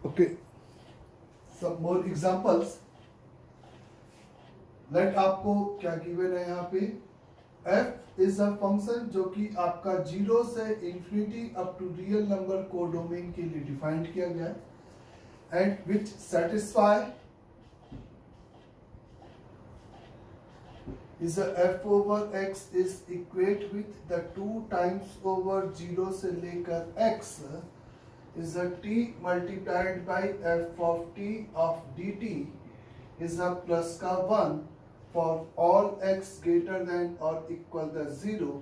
Okay, some more examples. Let आपको क्या given है यहाँ पे, f इज अ फंक्शन जो कि आपका 0 से infinity up to real number codomain के लिए डिफाइंड किया गया है and which satisfy is a f over x is equate with the 2 times over 0 से लेकर x is a t multiplied by f of t of dt is a plus का 1 for all x greater than or equal to 0,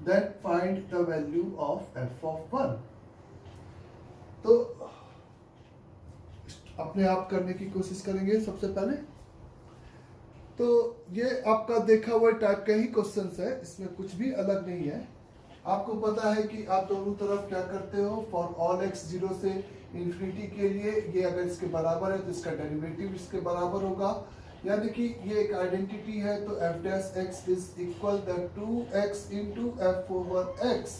then find the value of f of 1. तो अपने आप करने की कोशिश करेंगे सबसे पहले। तो ये आपका देखा हुआ टाइप का ही क्वेश्चंस है, इसमें कुछ भी अलग नहीं है। आपको पता है कि आप दोनों तरफ क्या करते हो, फॉर ऑल एक्स 0 से इंफिनिटी के लिए ये अगर इसके बराबर है तो इसका डेरिवेटिव इसके बराबर होगा, यानी कि ये एक आइडेंटिटी है। तो F dash x is equal the 2x into F over x,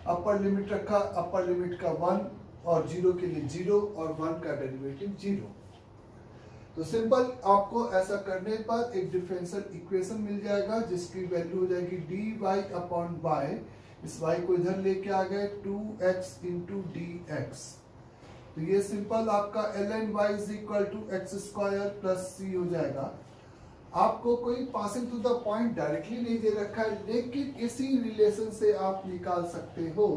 upper limit रखा, अपर लिमिट का 1 और 0 के लिए 0 और 1 का डेरिवेटिव 0। तो सिंपल आपको ऐसा करने पर एक डिफरेंशियल इक्वेशन मिल जाएगा जिसकी वैल्यू हो जाएगी dy अपॉन y, इस y को इधर लेके आ गए 2x इंटू dx। तो ये सिंपल आपका ln y is equal to x square plus c हो जाएगा। आपको कोई passing to the point directly नहीं दे रखा है, लेकिन इसी रिलेशन से आप निकाल सकते हो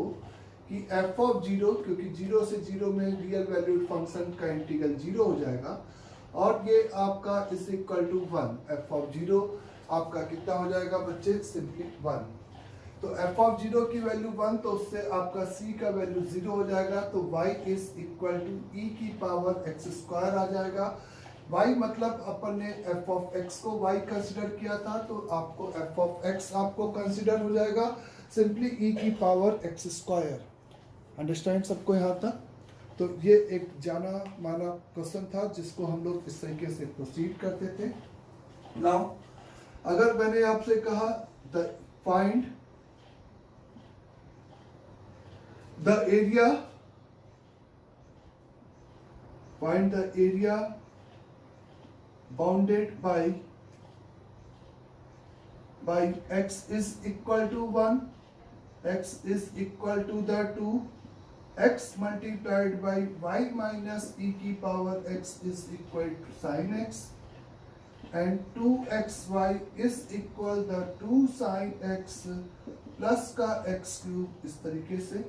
कि f ऑफ 0, क्योंकि 0 से 0 में रियल वैल्यूड फंक्शन का इंटीग्रल 0 हो जाएगा और ये आपका is equal to 1, F of 0 आपका कितना हो जाएगा बच्चे, सिंपली 1। तो एफ ऑफ 0 की वैल्यू 1, तो उससे आपका c का वैल्यू 0 हो जाएगा। तो y is equal to e की पावर x स्क्वायर आ जाएगा। y मतलब अपन ने f ऑफ x को y कंसिडर किया था, तो आपको f ऑफ x आपको कंसिडर हो जाएगा सिंपली e की पावर x स्क्वायर। अंडरस्टैंड सबको यहाँ तक? तो ये एक जाना माना क्वेश्चन था जिसको हम लोग इस तरीके से प्रोसीड करते थे। नाउ अगर मैंने आपसे कहा find the area bounded by x is equal to 1, x is equal to the 2, x multiplied by y minus e की power x is equal to sin x and 2xy is equal the 2 sin x plus का x cube, इस तरीके से।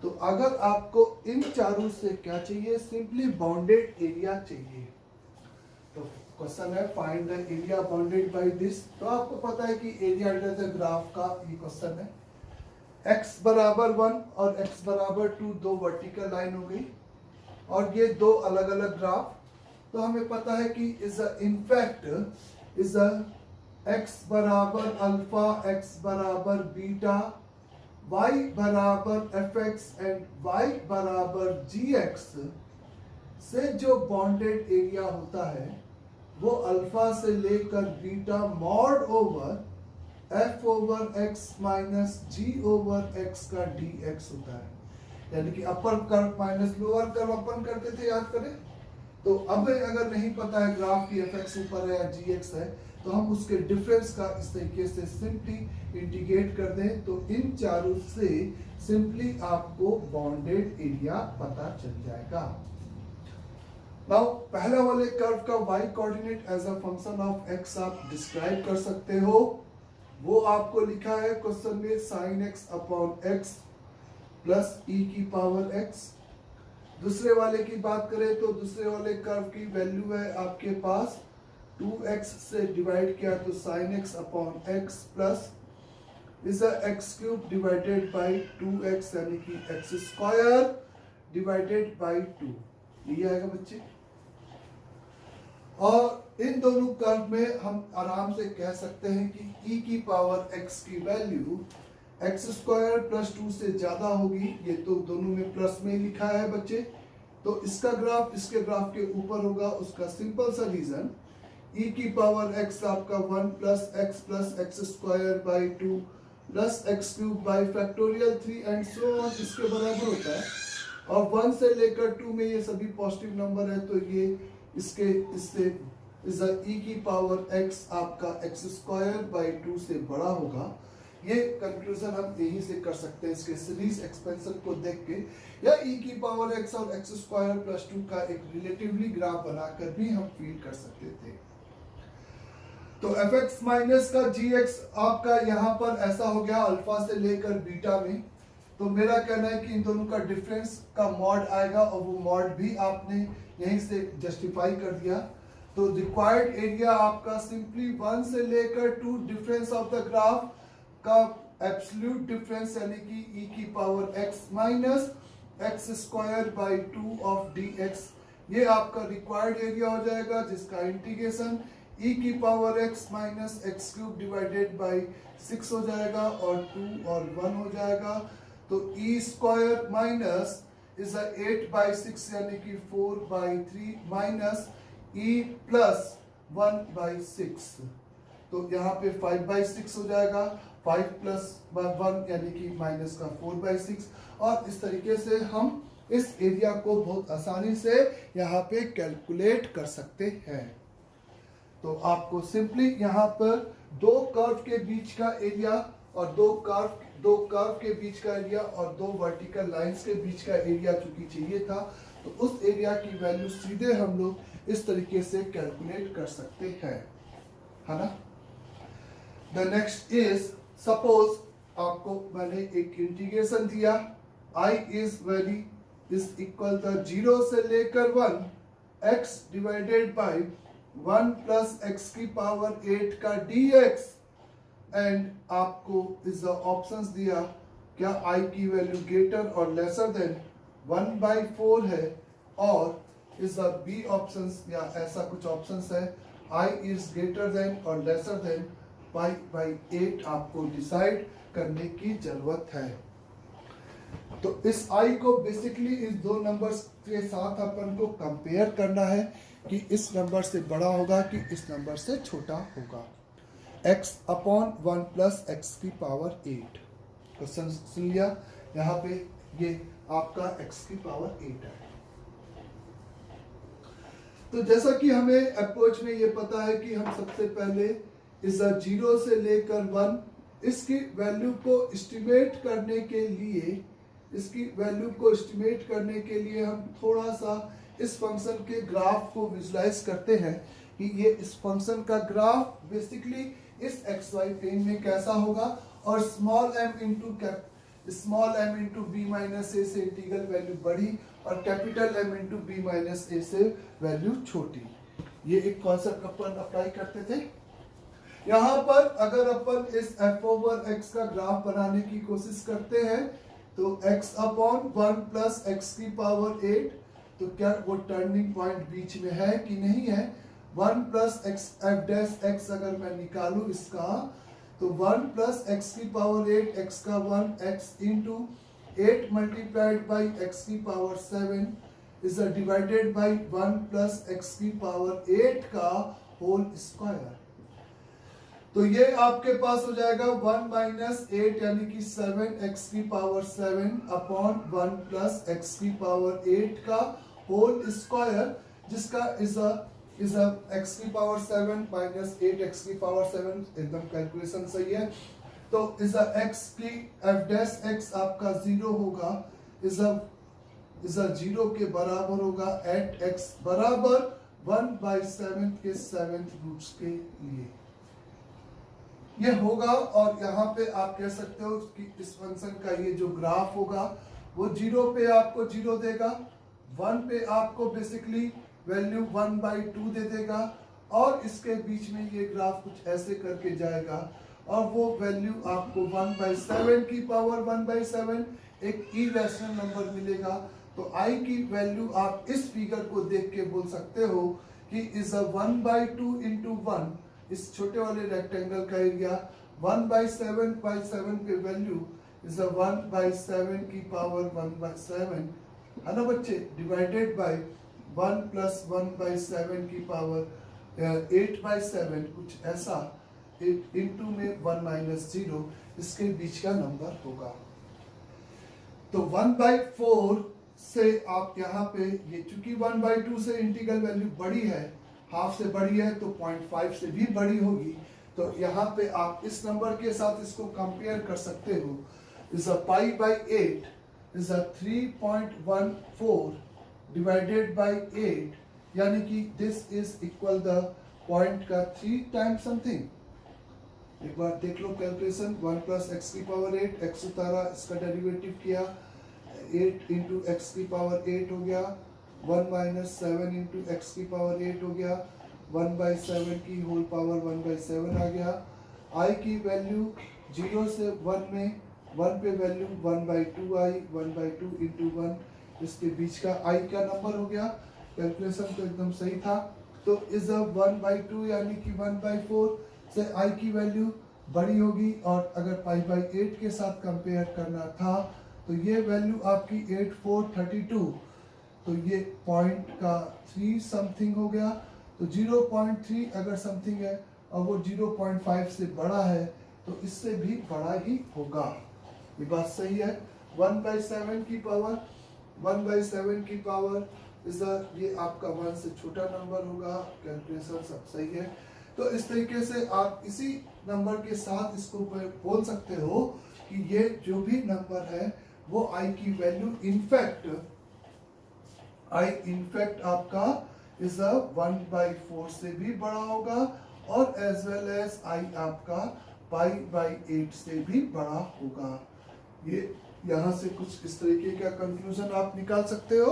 तो अगर आपको इन चारों से क्या चाहिए, सिंपली बाउंडेड एरिया चाहिए। तो क्वेश्चन है find the area bounded by this. तो आपको पता है कि एरिया अंडर द ग्राफ का ये क्वेश्चन है। x बराबर 1 और x बराबर 2 दो वर्टिकल लाइन हो गई और ये दो अलग अलग ग्राफ। तो हमें पता है कि इनफैक्ट x बराबर अल्फा, x बराबर बीटा, y बराबर fx एंड y बराबर gx से जो बॉन्डेड एरिया होता है वो अल्फा से लेकर beta mod over f over x minus g over x का dx होता है। यानी कि upper curve minus lower curve अपन करते थे, याद करें। तो अब अगर नहीं पता है ग्राफ की fx ऊपर है या gx है, तो हम उसके डिफरेंस का इस तरीके से सिंपली इंटीग्रेट कर दें, तो इन चारों से सिंपली आपको बॉन्डेड एरिया पता चल जाएगा। नाउ पहला वाले कर्व का y coordinate as a function of x आप डिस्क्राइब कर सकते हो, वो आपको लिखा है क्वेश्चन में sin x upon x plus e की पावर x। दूसरे वाले की बात करें तो दूसरे वाले कर्व की वैल्यू है आपके पास 2x से डिवाइड किया तो sin x upon x plus is x cube divided by 2x, यानी कि x स्क्वायर डिवाइडेड बाय 2, ये आएगा बच्चे। और इन दोनों कर्व में हम आराम से कह सकते हैं कि e की पावर x की वैल्यू x स्क्वायर प्लस 2 से ज्यादा होगी। ये तो दोनों में प्लस में लिखा है बच्चे, तो इसका ग्राफ इसके ग्राफ के ऊपर होगा। उसका सिंपल सा रीजन, e की पावर x आपका 1 plus x square by 2 plus x cube by factorial 3 and so on इसके बराबर होता है। और 1 से लेकर 2 में ये सभी पॉजिटिव नंबर है, तो ये इससे इज ई की पावर x आपका x² 2 से बड़ा होगा। ये कंक्लूजन हम यहीं से कर सकते हैं इसके सीरीज एक्सपेंशन को देख के, या e की पावर x और x² + 2 का एक रिलेटिवली ग्राफ बनाकर भी हम फील कर सकते थे। तो fx माइनस का gx आपका यहाँ पर ऐसा हो गया अल्फा से लेकर बीटा में। तो मेरा कहना है कि इन दोनों का डिफरेंस का मॉड आएगा, और वो मॉड भी आपने यहीं से जस्टिफाई कर दिया। तो रिक्वायर्ड एरिया आपका सिंपली 1 से लेकर 2 डिफरेंस ऑफ द ग्राफ का एब्सोल्यूट डिफरेंस, यानी कि e की power x minus x² 2 of dx, ये आपका रिक्वायर्ड एरिया हो जाएगा, जिसका इंटीग्रेशन e की power x minus x³ divided by 6 हो जाएगा, और 2 और 1 हो जाएगा। तो e² माइनस इज 8/6 यानी कि 4/3 माइनस e प्लस 1/6, तो यहाँ पे 5/6 हो जाएगा, 5 प्लस 1 यानी कि माइनस का 4/6। और इस तरीके से हम इस एरिया को बहुत आसानी से यहाँ पे कैलकुलेट कर सकते हैं। तो आपको सिंपली यहाँ पर दो कर्व के बीच का एरिया और दो कर्व के बीच का एरिया और दो वर्टिकल लाइंस के बीच का एरिया चूंकि चाहिए था, तो उस एरिया की वैल्यू सीधे हम लोग इस तरीके से कैलकुलेट कर सकते हैं, है ना। द नेक्स्ट इज, सपोज आपको मैंने एक इंटीग्रेशन दिया, i इज इक्वल द 0 से लेकर 1 x divided by 1 plus x की पावर 8 का dx, एंड आपको इस ऑप्शंस दिया, क्या i की वैल्यू ग्रेटर और लेसर देन 1/4 है, और इस बी ऑप्शंस या ऐसा कुछ ऑप्शंस है i इज ग्रेटर देन और लेसर देन π/8 आपको डिसाइड करने की जरूरत है। तो इस i को बेसिकली इस दो नंबर्स के साथ अपन को कंपेयर करना है कि इस नंबर से बड़ा होगा कि इस नंबर से छोटा होगा। x/1 प्लस x की पावर 8 क्वेश्चन सुन लिया, यहाँ पे ये आपका x की पावर 8 है। तो जैसा कि हमें अप्रोच में ये पता है कि हम सबसे पहले इस 0 से लेकर 1 इसकी वैल्यू को एस्टिमेट करने के लिए हम थोड़ा सा इस फंक्शन के ग्राफ को विजुलाइज करते हैं कि ये इस फंक्शन का ग्राफ बेसिकली इस xy प्लेन में कैसा होगा, और small m into b minus a से इंटीग्रल वैल्यू बड़ी और capital M into b minus a से वैल्यू छोटी। ये एक कॉन्सेप्ट अपन अप्लाई करते थे। यहाँ पर अगर अपन इस f/x का ग्राफ बनाने की कोशिश करते हैं, तो x/1 प्लस x की पावर 8, तो क्या वो टर्निंग पॉइंट बीच में है कि नहीं है। 1 प्लस f'(x) अगर मैं निकालूं इसका, तो 1 प्लस x की पावर 8 x का 1 x into 8 multiplied by x की power 7 is divided by 1 plus x की पावर 8 का होल स्क्वायर। तो ये आपके पास हो जाएगा 1 माइनस 8 यानी कि 7x की पावर 7 अपॉन 1 प्लस x की पावर 8 का होल स्क्वायर, जिसका इज x की पावर 7 माइनस 8x की पावर 7, एकदम कैलकुलेशन सही है। तो इज x की f'(x) आपका 0 होगा, इज 0 के बराबर होगा एट x बराबर 1/7 के 7th रूट्स के लिए ये होगा। और यहाँ पे आप कह सकते हो कि इस फंक्शन का ये जो ग्राफ होगा वो 0 पे आपको 0 देगा, 1 पे आपको बेसिकली वैल्यू 1/2 दे देगा, और इसके बीच में ये ग्राफ कुछ ऐसे करके जाएगा, और वो वैल्यू आपको 1/7 की पावर 1/7 एक इरेशनल नंबर मिलेगा। तो i की वैल्यू आप इस फिगर को देख के बोल सकते हो कि इज 1/2 इंटू 1, इस छोटे वाले रेक्टेंगल का एरिया 1/7 पे वैल्यू इज 1/7 की पावर 1/7 है ना बच्चे, डिवाइडेड बाय 1 प्लस 1/7 की पावर 8/7 कुछ ऐसा, इंटू में 1 माइनस 0 इसके बीच का नंबर होगा। तो 1/4 से आप यहाँ पे ये चूंकि 1/2 से इंटीग्रल वैल्यू बड़ी है, हाफ से बड़ी है तो 0.5 से भी बड़ी होगी, तो यहाँ पे आप इस नंबर के साथ इसको कंपेयर कर सकते हो। Is a pi by 8 is a 3.14 divided by 8, यानी कि this is equal the point का 3 टाइम्स समथिंग। एक बार देख लो कैलकुलेशन, 1 प्लस एक्स की पावर 8, एक्स उतारा, इसका डेरिवेटिव किया, 8 इंटू एक्स की पावर 8 हो गया, 1 माइनस 7 इंटू एक्स की पावर 8 हो गया, 1/7 की होल पावर 1/7 आ गया। आई की वैल्यू 0 से 1 में 1 पे वैल्यू 1/2 आई, 1/2 इंटू 1, इसके बीच का आई का नंबर हो गया। कैलकुलेशन तो एकदम सही था। तो इज अ 1/2 यानी कि 1/4 से आई की वैल्यू बड़ी होगी, और अगर पाई बाई 8 के साथ कंपेयर करना था तो ये वैल्यू आपकी 8432, तो ये पॉइंट का 3 समथिंग हो गया। तो 0.3 अगर समथिंग है और वो 0.5 से बड़ा है तो इससे भी बड़ा ही होगा। ये बात सही है। 1/7 की पावर 1/7 की पावर इज ये आपका 1 से छोटा नंबर होगा। कैलकुलेशन सब सही है। तो इस तरीके से आप इसी नंबर के साथ इसको बोल सकते हो कि ये जो भी नंबर है वो आई की वैल्यू इनफैक्ट आपका इज अ 1/4 से भी बड़ा होगा, और एज वेल एज आई आपका पाई बाई 8 से भी बड़ा होगा। ये यहाँ से कुछ इस तरीके का कंक्लूजन आप निकाल सकते हो।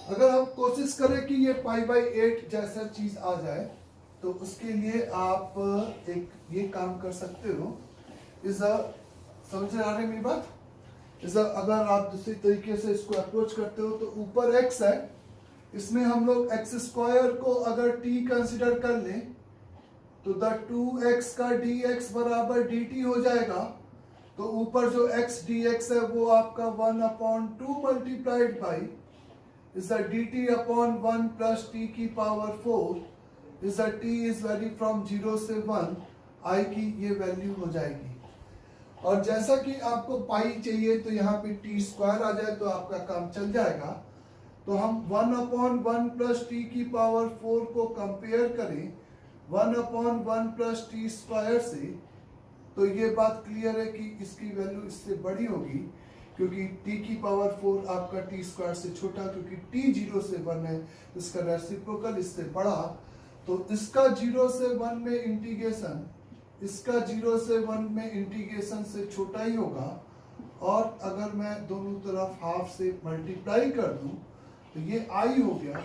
अगर हम कोशिश करें कि ये पाई बाई 8 जैसा चीज आ जाए तो उसके लिए आप एक ये काम कर सकते हो। समझ आ रही मेरी बात? अगर आप दूसरी तरीके से इसको अप्रोच करते हो तो ऊपर x है, इसमें हम लोग x² को अगर t कंसिडर कर लें तो द 2x का dx बराबर dt हो जाएगा। तो ऊपर जो x dx है वो आपका 1/2 multiplied by is the dt upon 1 plus t की power 4 is the t is vary from 0 से 1, i की ये वैल्यू हो जाएगी। और जैसा कि आपको पाई चाहिए तो यहाँ पे t² आ जाए तो आपका काम चल जाएगा। तो हम 1/1 प्लस t की पावर 4 को कंपेयर करें 1/1 प्लस t² से, तो ये बात क्लियर है कि इसकी वैल्यू इससे बड़ी होगी, क्योंकि t की पावर 4 आपका t² से छोटा, क्योंकि t 0 से 1 है, इसका रेसिप्रोकल इससे बड़ा। तो इसका 0 से 1 में इंटीग्रेशन, इसका 0 से 1 में इंटीग्रेशन से छोटा ही होगा। और अगर मैं दोनों तरफ हाफ से मल्टीप्लाई कर दूं तो ये i हो गया,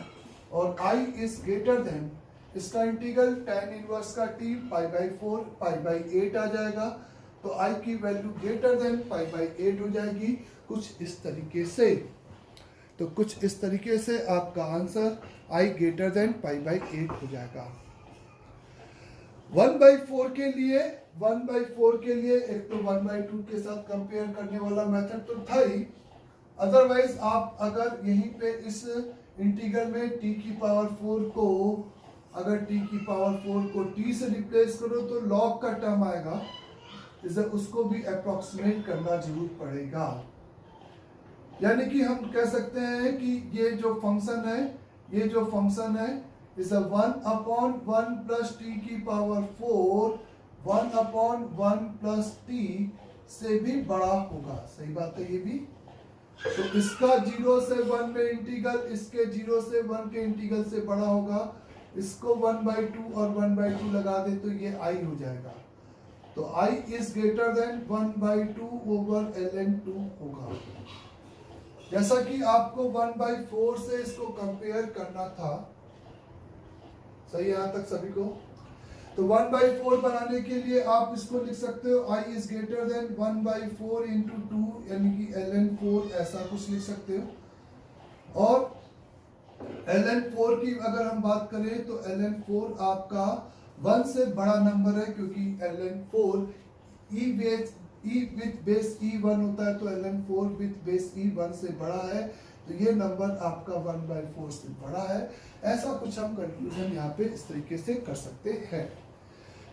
और i इज ग्रेटर देन, इसका इंटीग्रल tan इनवर्स का t pi by 4 pi by 8 आ जाएगा। तो i की value greater than pi by 8 हो जाएगी, कुछ इस तरीके से। तो कुछ इस तरीके से आपका answer i greater than pi by 8 हो जाएगा। 1/4 के लिए एक तो 1/2 के साथ कंपेयर करने वाला मेथड तो था ही, अदरवाइज आप अगर यहीं पे इस इंटीग्रल में t की पावर 4 को, अगर t की पावर 4 को t से रिप्लेस करो तो log का टर्म आएगा, इसे उसको भी अप्रोक्सीमेट करना जरूर पड़ेगा। यानी कि हम कह सकते हैं कि ये जो फंक्शन है इज 1/1 प्लस t की पावर 4 1/1 प्लस t से भी बड़ा होगा। सही बात है ये भी। तो इसका 0 से 1 में इंटीग्रल इसके 0 से 1 के इंटीग्रल से बड़ा होगा। इसको 1/2 और 1/2 लगा दे तो ये i हो जाएगा। तो i is greater than 1/2 over ln2 होगा। जैसा कि आपको 1/4 से इसको कंपेयर करना था। सही यहां तक सभी को? तो 1/4 बनाने के लिए आप इसको लिख सकते हो i is greater than 1/4 into 2 यानी कि ln4, ऐसा कुछ लिख सकते हो। और ln4 की अगर हम बात करें तो ln4 आपका 1 से बड़ा नंबर है, क्योंकि ln4 e with base e1 होता है, तो ln4 विथ बेस e1 से बड़ा है, तो ये नंबर आपका 1/4 से बड़ा है। ऐसा कुछ हम कंक्लूजन यहाँ पे इस तरीके से कर सकते हैं।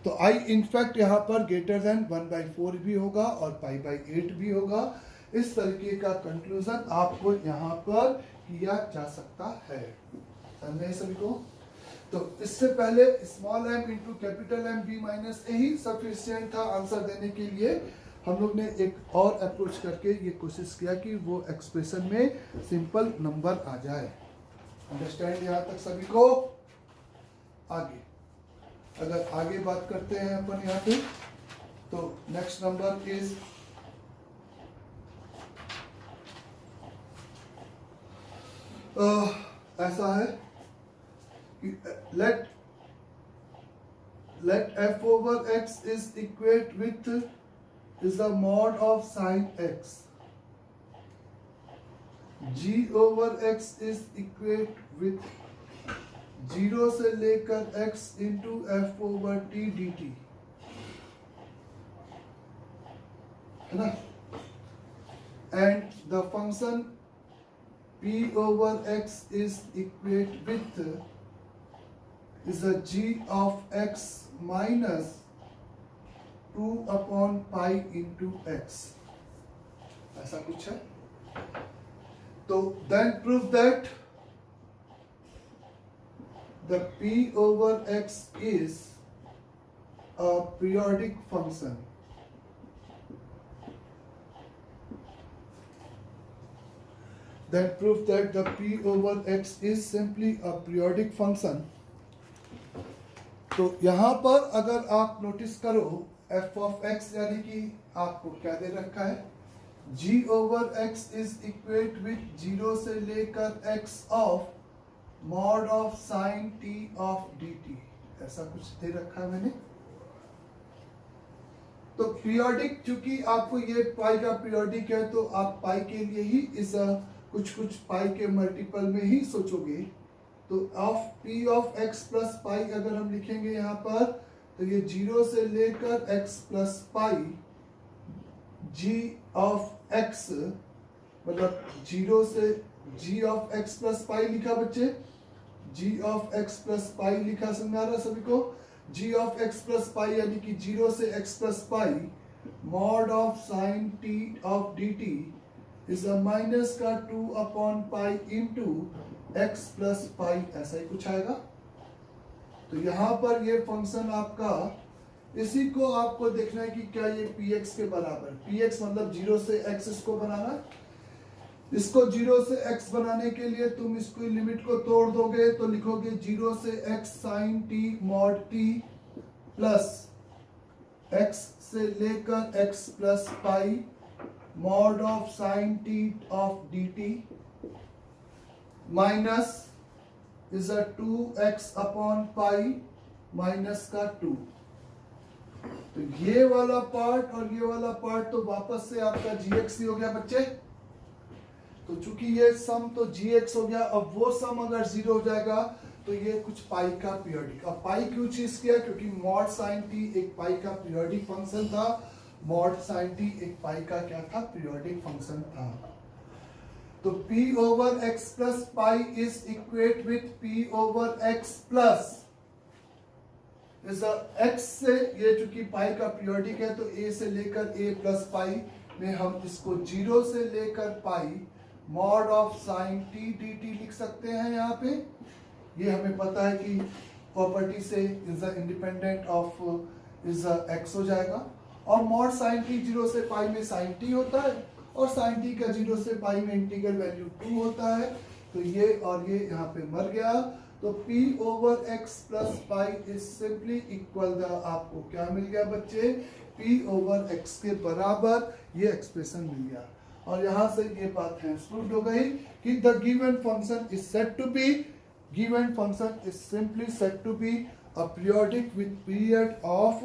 तो i इनफैक्ट यहाँ पर ग्रेटर देन 1/4 भी होगा और पाई बाई 8 भी होगा। इस तरीके का कंक्लूजन आपको यहाँ पर किया जा सकता है। समझे सभी को? तो इससे पहले small m into capital M b minus a ही सफिशिएंट था आंसर देने के लिए। हम लोग ने एक और अप्रोच करके ये कोशिश किया कि वो एक्सप्रेशन में सिंपल नंबर आ जाए। अंडरस्टैंड यहाँ तक सभी को? आगे अगर आगे बात करते हैं अपन यहाँ पे, तो नेक्स्ट नंबर इज ऐसा है कि let f over x is equate with is the mod of sin x. g over x is equate with 0 से लेकर x into f over t dt, है ना? And the function p over x is equate with is a g of x minus 2 upon pi into x, ऐसा कुछ है। तो then prove that the p over x is a periodic function. Then prove that the p over x is simply a periodic function. तो यहाँ पर अगर आप notice करो f of x यानी कि आपको क्या दे रखा है, g over x is equate with 0 से लेकर x of mod of sin t of dt, ऐसा कुछ दे रखा है मैंने। तो पीरियोडिक, चूंकि आपको ये पाई का पीरियोडिक है तो आप पाई के लिए ही इस कुछ पाई के मल्टीपल में ही सोचोगे। तो of P of x plus pi अगर हम लिखेंगे यहाँ पर, तो ये 0 से लेकर x plus pi g of x, मतलब 0 से g ऑफ x प्लस पाई लिखा बच्चे, g ऑफ x प्लस पाई लिखा, समझ आ रहा सभी को? g ऑफ x प्लस पाई यानी कि 0 से x plus pi mod of sine t of dt is a minus का 2 upon pi into x plus पाई, ऐसा ही कुछ आएगा। तो यहाँ पर ये फंक्शन आपका, इसी को आपको देखना है कि क्या ये px के बराबर, px मतलब 0 से x इसको बनाना। इसको 0 से x बनाने के लिए तुम इसको लिमिट को तोड़ दोगे तो लिखोगे 0 से x sine t mod t plus x से लेकर x plus pi mod of sine t of dt minus is a 2x upon pi minus का 2। तो ये वाला पार्ट और ये वाला पार्ट तो वापस से आपका gx ही हो गया बच्चे। तो चूंकि ये सम तो gx हो गया, अब वो सम अगर 0 हो जाएगा तो ये कुछ पाई का पीरियोडिक। अब पाई क्यों चीज किया? क्योंकि मॉड साइन t एक पाई का पीरियोडिक फंक्शन था, मॉड साइन t एक पाई का क्या था? पीरियोडिक फंक्शन था। तो p over x plus pi is equate with p over x plus is x से, ये चूंकि पाई का पीरियोडिक है तो a से लेकर a प्लस पाई में हम इसको 0 से लेकर pi mod of sine t dt लिख सकते हैं। यहाँ पे ये हमें पता है कि प्रॉपर्टी से is independent of is x हो जाएगा, और मॉड साइन t 0 से पाई में साइन t होता है और साइन t का 0 से पाई में इंटीग्रल वैल्यू 2 होता है। तो ये और ये यहाँ पे मर गया। तो p over x plus pi is simply equal the, आपको क्या मिल गया बच्चे? p ओवर x के बराबर ये एक्सप्रेशन मिल गया। और यहाँ से ये बात है प्रूव हो गई कि the given function is said to be, given function is simply said to be a periodic with period of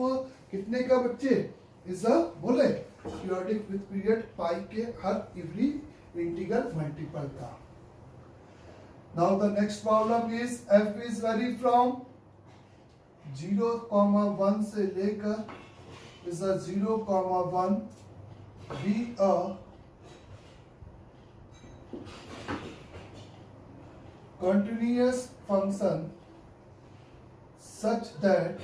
कितने का बच्चे? इज अ, बोले पीरियोडिक विद पीरियड पाई के हर एवरी इंटीग्रल मल्टीपल का। Now the next problem is f is very from 0,1 से लेकर is a 0,1 be a continuous function such that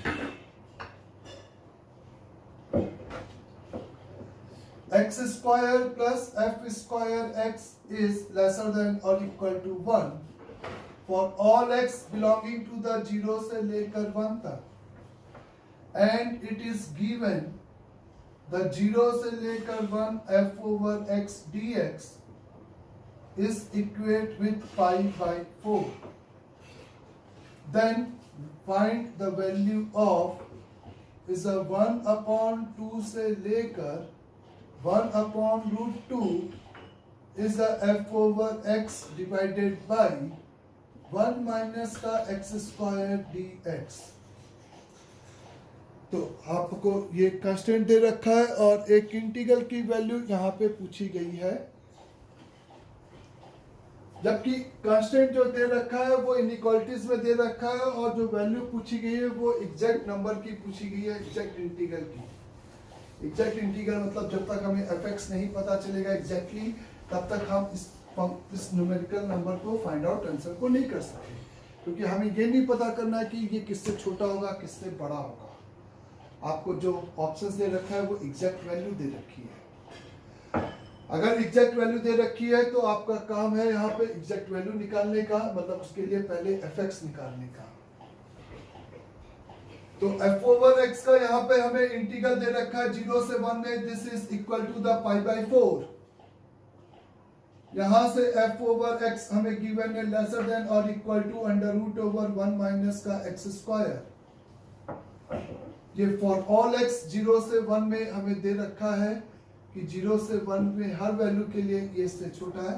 x square plus f square x is lesser than or equal to 1 for all x belonging to the 0 से लेकर 1 तक and it is given the 0 से लेकर 1 f over x dx is equate with pi by 4. Then find the value of is a 1 upon 2 से लेकर 1 upon root 2 is a f over x divided by 1 minus का x square dx. तो आपको ये constant दे रखा है और एक इंटीग्रल की वैल्यू यहाँ पे पूछी गई है, जबकि कांस्टेंट जो दे रखा है वो इनइक्वालिटीज में दे रखा है और जो वैल्यू पूछी गई है वो एग्जैक्ट नंबर की पूछी गई है, एग्जैक्ट इंटीग्रल की। एग्जैक्ट इंटीग्रल मतलब जब तक हमें fx नहीं पता चलेगा एग्जैक्टली तब तक हम इस न्यूमेरिकल नंबर को फाइंड आउट आंसर को नहीं कर सकते, क्योंकि हमें ये नहीं पता करना है कि ये किससे छोटा होगा किससे बड़ा होगा। आपको जो ऑप्शंस दे रखा है वो एग्जैक्ट वैल्यू दे रखी है। अगर एग्जैक्ट वैल्यू दे रखी है तो आपका काम है यहाँ पे एग्जैक्ट वैल्यू निकालने का, मतलब उसके लिए पहले fx निकालने का। तो f ओवर x का यहाँ पे हमें इंटीग्रल दे रखा है 0 से 1 में, this is equal to the pi by 4। यहां से f ओवर x हमें गिवन है lesser than or equal to under root over 1 minus का x स्क्वायर। ये फॉर ऑल x 0 से 1 में हमें दे रखा है कि 0 से 1 में हर वैल्यू के लिए ये इससे छोटा है।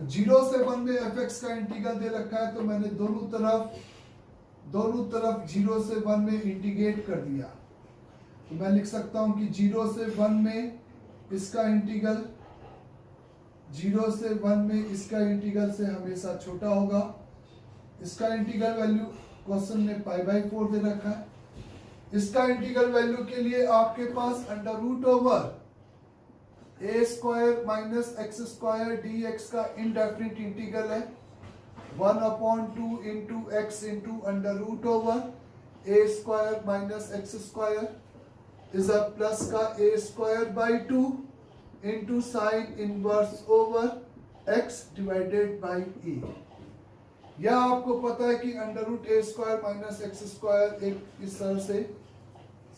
0 से 1 में fx का इंटीग्रल दे रखा है, तो मैंने दोनों तरफ 0 से 1 में इंटीग्रेट कर दिया। तो मैं लिख सकता हूं कि 0 से 1 में इसका इंटीग्रल 0 से 1 में इसका इंटीग्रल से हमेशा छोटा होगा। इसका इंटीग्रल वैल्यू क्वेश्चन में पाई बाई 4 दे रखा है। इसका इंटीग्रल वैल्यू के लिए आपके पास under root over a square minus x square d x का इनडेफिनिट इंटीग्रल है 1/2 into x into under root over a square minus x square is a plus का a square by 2 into sine inverse over x divided by a। यह आपको पता है कि under root a square minus x square एक इस तरह से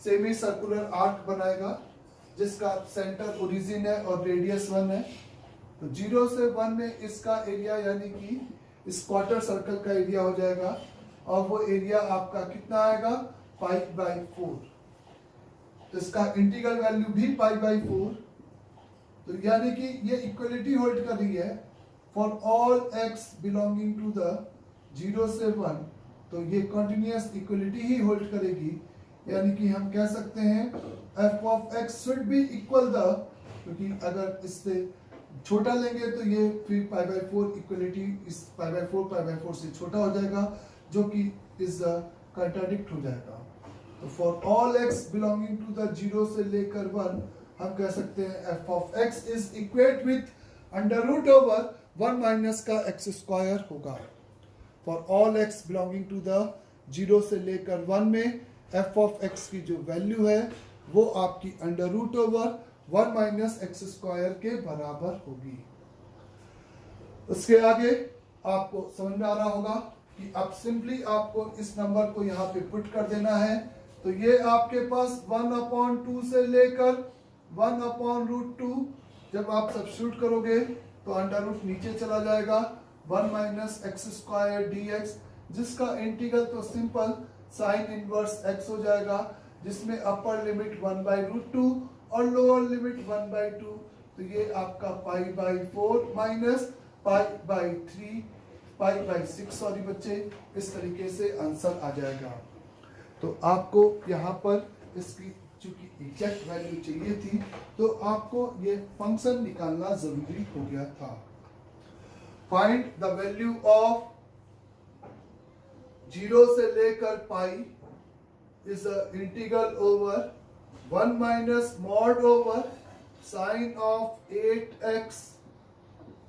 सेमी सर्कुलर आर्क बनाएगा जिसका सेंटर ओरिजिन है और रेडियस 1 है। तो 0 से 1 में इसका एरिया यानी कि इस क्वार्टर सर्कल का एरिया हो जाएगा और वो एरिया आपका कितना आएगा पाई बाई 4। तो इसका इंटीग्रल वैल्यू भी पाई बाई 4। तो यानी कि ये इक्वलिटी होल्ड कर रही है for all x belonging to the 0 से 1। तो ये कंटिन्यूअस इक्वलिटी ही होल्ड करेगी, यानी कि हम कह सकते हैं f of x should be equal the, क्योंकि अगर इससे छोटा लेंगे तो ये फिर पाई बाई 4 इक्वलिटी इस पाई बाई 4 से छोटा हो जाएगा, जो कि इस कंट्राडिक्ट हो जाएगा। तो for all x belonging to the 0 से लेकर 1 हम कह सकते हैं f of x is equate with under root over 1 minus का x स्क्वायर होगा। For all x belonging to the 0 से लेकर 1 में f of x की जो वैल्यू है वो आपकी under root over 1 minus x square के बराबर होगी। उसके आगे आपको समझ में आ रहा होगा कि अब सिंपली आपको इस नंबर को यहाँ पे पुट कर देना है। तो ये आपके पास 1/2 से लेकर 1/√2 जब आप सब्स्टिट्यूट करोगे तो अंडर रूट नीचे चला जाएगा 1 minus x square d x, जिसका इंटीग्रल तो सिंपल साइन इनवर्स x हो जाएगा, जिसमें अपर लिमिट 1/√2 और लोअर लिमिट 1/2। तो ये आपका पाई by 4 minus pi by 3 pi by 6 sorry बच्चे, इस तरीके से आंसर आ जाएगा। तो आपको यहाँ पर इसकी चूंकि एग्जैक्ट वैल्यू चाहिए थी तो आपको ये फंक्शन निकालना जरूरी हो गया था। फाइंड द वैल्यू ऑफ 0 से लेकर पाई is a integral over 1 minus mod over sine of 8x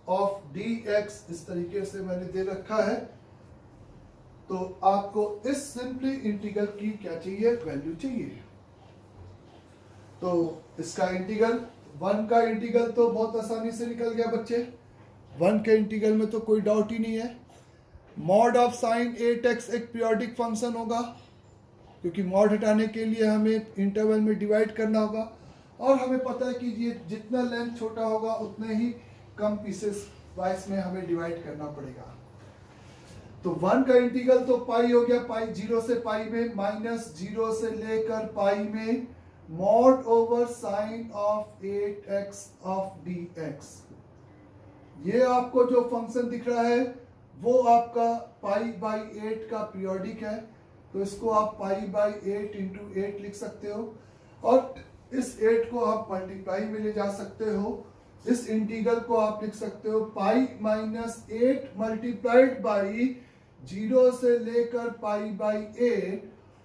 of dx, इस तरीके से मैंने दे रखा है। तो आपको इस सिंपली इंटीग्रल की क्या चाहिए वैल्यू चाहिए। तो इसका इंटीग्रल वन का इंटीग्रल तो बहुत आसानी से निकल गया बच्चे। वन के इंटीग्रल में तो कोई डाउट ही नहीं है। मॉड ऑफ साइन 8x एक पीरियोडिक फंक्शन होगा, क्योंकि मॉड हटाने के लिए हमें इंटरवल में डिवाइड करना होगा, और हमें पता है कि ये जितना लेंथ छोटा होगा उतने ही कम पीसेस वाइज में हमें डिवाइड करना पड़ेगा। तो वन का इंटीग्रल तो पाई हो गया, पाई 0 से पाई में, माइनस 0 से लेकर पाई में mod over sine of 8x of dx। ये आपको जो फंक्शन दिख रहा है वो आपका पाई बाई 8 का पीरियोडिक है, तो इसको आप पाई बाई 8 इंटू 8 लिख सकते हो, और इस 8 को आप मल्टीप्लाई में ले जा सकते हो। इस इंटीग्रल को आप लिख सकते हो पाई माइनस 8 मल्टीप्लाइड बाई 0 से लेकर pi by 8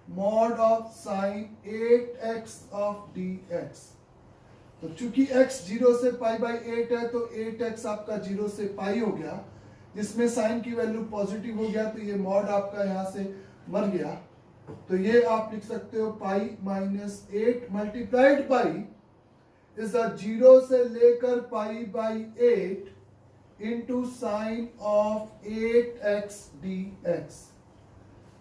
mod of sign 8x of dx। तो चूंकि x 0 से पाई बाई 8 है तो 8x आपका 0 से पाई हो गया, जिसमें साइन की वैल्यू पॉजिटिव हो गया, तो ये मॉड आपका यहाँ से मर गया। तो ये आप लिख सकते हो पाई माइनस 8 मल्टीप्लाइड बाई इस 0 से लेकर pi by 8 into sine of 8x dx।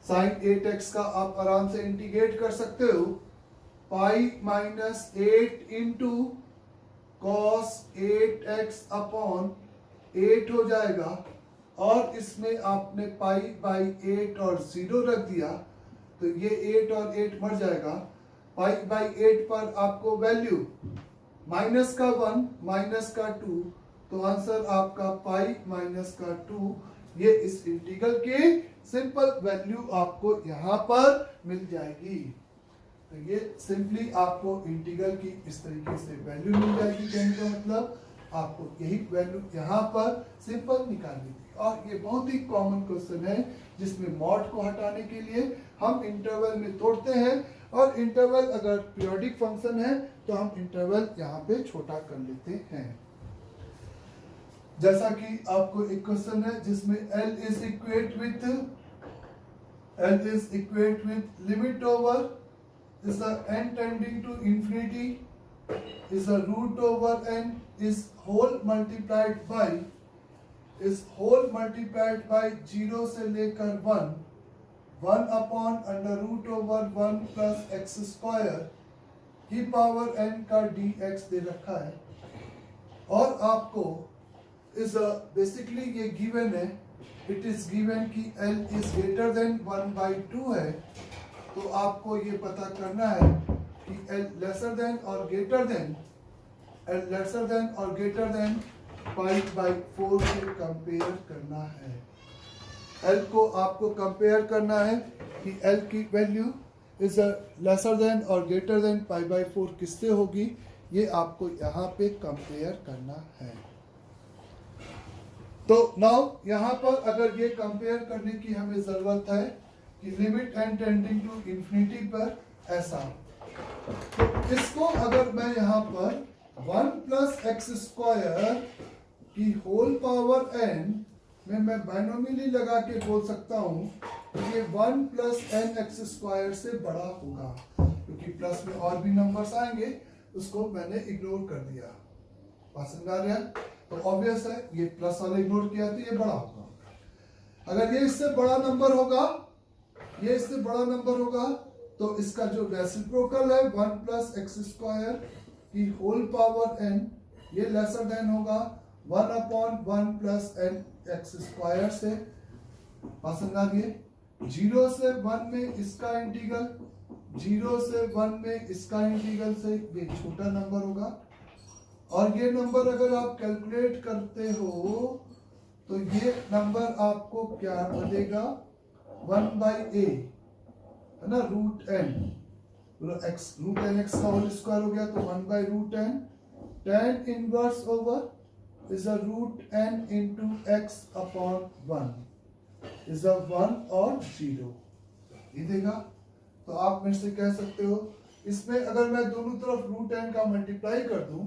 Sine 8x का आप आराम से इंटीग्रेट कर सकते हो, pi minus 8 into cos 8x upon 8 हो जाएगा, और इसमें आपने पाई बाई 8 और 0 रख दिया, तो ये 8 और 8 मर जाएगा। पाई बाई 8 पर आपको वैल्यू माइनस का 1 माइनस का 2, तो आंसर आपका पाई माइनस का 2। ये इस इंटीग्रल की सिंपल वैल्यू आपको यहाँ पर मिल जाएगी। तो ये सिंपली आपको इंटीग्रल की इस तरीके से वैल्यू मिल जाएगी। कहने का मतलब आपको यही वैल्यू यहाँ पर सिंपल निकालनी थी, और ये बहुत ही कॉमन क्वेश्चन है जिसमें मॉड को हटाने के लिए हम इंटरवल में तोड़ते हैं, और इंटरवल अगर पीरियोडिक फंक्शन है तो हम इंटरवल यहाँ पे छोटा कर लेते हैं। जैसा कि आपको एक क्वेश्चन है जिसमें L is equate with limit over is the n tending to infinity is a root over n is whole multiplied by 0 से लेकर 1 upon under root over 1 plus x square की पावर n का dx दे रखा है, और आपको इस basically ये गिवन है, इट इज गिवन कि L इज ग्रेटर देन 1/2 है, तो आपको ये पता करना है कि L लेसर देन और ग्रेटर देन पाई बाई 4 से कंपेयर करना है। L को आपको कंपेयर करना है कि L की वैल्यू इज लेसर देन और ग्रेटर देन पाई बाई 4 किससे होगी, ये आपको यहाँ पे कंपेयर करना है। तो नाउ यहाँ पर अगर ये कंपेयर करने की हमें जरूरत है कि limit n tending to infinity पर ऐसा, तो इसको अगर मैं यहाँ पर 1 प्लस एक्स स्क्वायर की होल पावर n में मैं बाइनोमियली लगा के बोल सकता हूँ कि ये 1 प्लस एन एक्स स्क्वायर से बड़ा होगा, क्योंकि प्लस में और भी नंबर्स आएंगे, उसको मैंने इग्नोर कर दिया। पसंद आ रहा है तो ऑब्वियस है ये प्लस वाला इग्नोर किया तो ये बड़ा होगा। अगर ये इससे बड़ा नंबर होगा, तो इसका जो रेसिप्रोकल है 1 प्लस एक्स स्क्वायर की होल पावर n, ये लेसर देन होगा 1 upon 1 plus n x square से। पसंद आ गए। 0 से 1 में इसका इंटीग्रल, 0 से 1 में इसका इंटीग्रल से ये छोटा नंबर होगा, और ये नंबर अगर आप कैलकुलेट करते हो तो ये नंबर आपको क्या बनेगा, 1/a है ना, रूट एन एक्स का होल स्क्वायर हो गया, तो 1/√n tan inverse over is a root n into x upon 1 is a 1 और 0 ये देगा। तो आप मेरे से कह सकते हो इसमें अगर मैं दोनों तरफ रूट n का मल्टीप्लाई कर दूं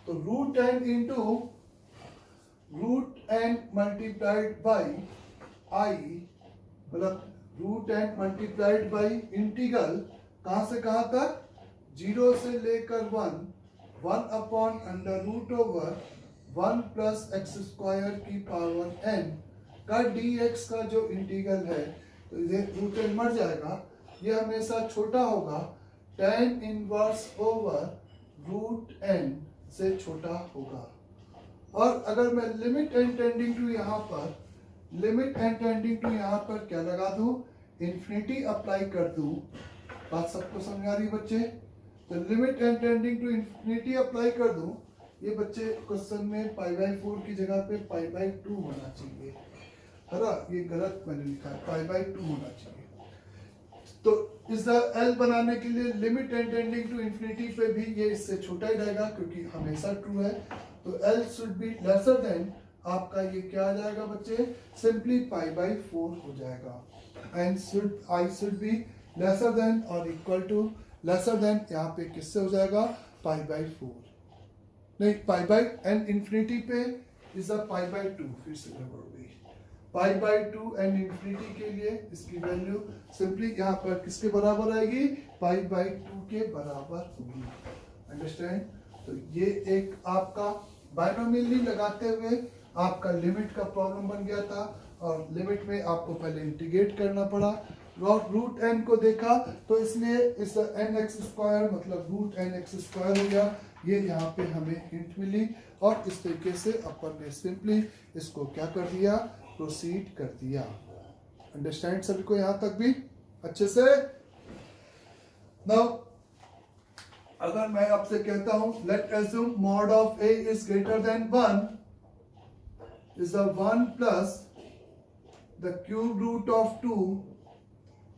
तो root n into root n multiplied by I, मतलब root n multiplied by integral कहां से कहां तक, 0 से लेकर 1, 1 upon under root over 1 plus x square की पावर n का dx का जो इंटीग्रल है, तो ये रूट n मर जाएगा, ये हमेशा छोटा होगा tan inverse over root n से छोटा होगा। और अगर मैं लिमिट n टेंडिंग टू यहाँ पर क्या लगा दूं, इन्फिनिटी अप्लाई कर दूं, बात सबको समझ आ रही बच्चे? तो limit n tending to infinity apply कर दूं, ये बच्चे क्वेश्चन में π/4 की जगह पे π/2 होना चाहिए, है ना? ये गलत मैंने लिखा है, π/2 होना चाहिए। तो इस एल बनाने के लिए limit n tending to infinity पे भी ये इससे छोटा ही रहेगा, क्योंकि हमेशा ट्रू है। तो L should be lesser than, आपका ये क्या आ जाएगा बच्चे, सिंपली π/4 हो जाएगा। And I should be lesser than or equal to, lesser than यहाँ पे किससे हो जाएगा, π/4 नहीं, π/n इन्फिनिटी पे इज अ π/2, फिर से गड़बड़ हो गई। π/2 n इन्फिनिटी के लिए इसकी वैल्यू सिंपली यहाँ पर किसके बराबर आएगी, π/2 के बराबर होगी। अंडरस्टैंड? तो ये एक आपका बायनोमियली लगाते हुए आपका लिमिट का प्रॉब्लम बन गया था, और लिमिट में आपको पहले इंटीग्रेट करना पड़ा। रूट n को देखा तो इसलिए इस nx स्क्वायर मतलब रूट nx स्क्वायर हो गया, ये यहाँ पे हमें हिंट मिली, और इस तरीके से अपन ने सिंपली इसको क्या कर दिया, प्रोसीड कर दिया। अंडरस्टैंड सभी को यहाँ तक भी अच्छे से? नाउ अगर मैं आपसे कहता हूं late assume mod of a is greater than 1, is a 1 plus the cube root of 2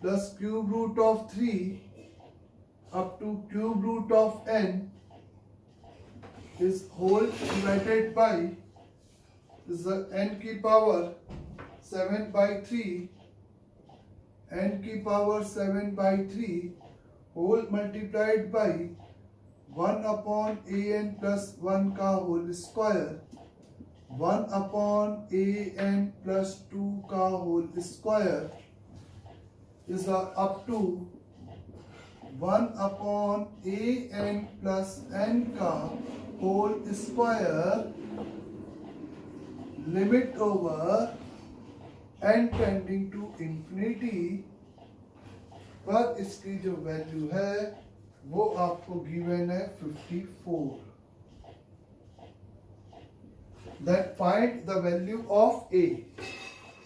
plus cube root of 3 up to cube root of n is whole divided by is the n की power 7/3, n की power 7/3 whole multiplied by 1 upon an plus 1 का whole square, 1 upon an plus 2 का whole square is up to 1 upon an plus n का whole square limit over n tending to infinity, पर इसकी जो value है वो आपको गिवन है 54। That find the value of a,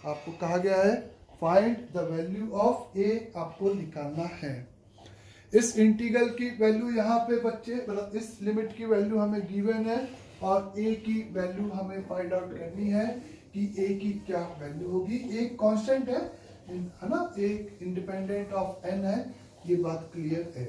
आपको कहा गया है find the value of a, आपको निकालना है। इस इंटीग्रल की वैल्यू यहाँ पे बच्चे, मतलब इस लिमिट की वैल्यू हमें गिवन है, और a की वैल्यू हमें फाइंड आउट करनी है कि a की क्या वैल्यू होगी। एक कांस्टेंट है ना, एक इंडिपेंडेंट ऑफ n है, ये बात क्लियर है।